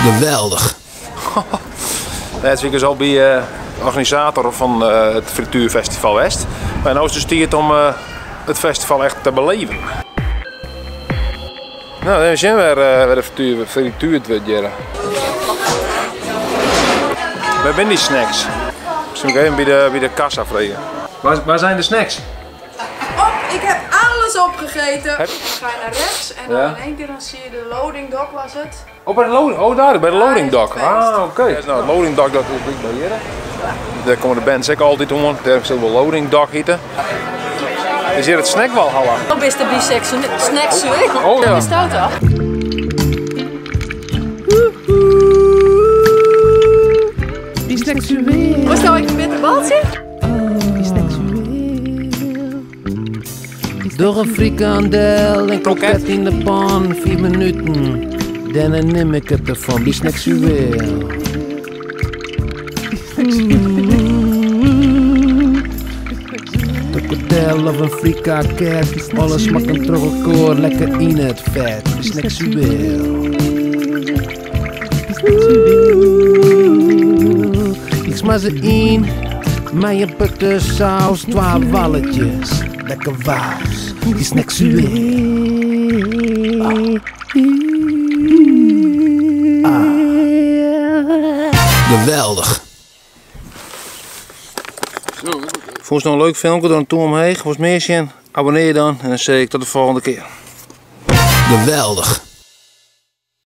Geweldig. Het is dus al bij de organisator van het Frituurfestival West. Maar nu is het dus tijd om het festival echt te beleven. Nou, dan zijn we weer de frituur te jaren. Waar zijn die snacks? Misschien moet ik even bij de kassa vragen. Waar zijn de snacks? Ik heb alles opgegeten. Ga je naar rechts en dan in één keer dan zie je de loading dock was het. Oh, bij de loading, bij de loading dock. Ah, oké. Nou, het loading dock dat is bij hier. Daar komen de bands ook altijd om. Daar is wel loading dock hieten. Is hier het snackwalhalla? Dan is de snacks weg. Oh ja. Is het auto? Biseksueel. Was nou een bitterbaltje? Door een frikandel en kroket in de pan, 4 minuten. Dan neem ik het ervan, biseksueel. Een cocktail of een frikaket, alles smaakt een troggelkoor, lekker in het vet, biseksueel. Ik smaak ze in, met je buttersaus, 12 walletjes, lekker waus, biseksueel. Geweldig. Vond je het nog een leuk filmpje? Dan toe omheen. Volgens mij abonneer je dan en dan zeg ik tot de volgende keer. Geweldig.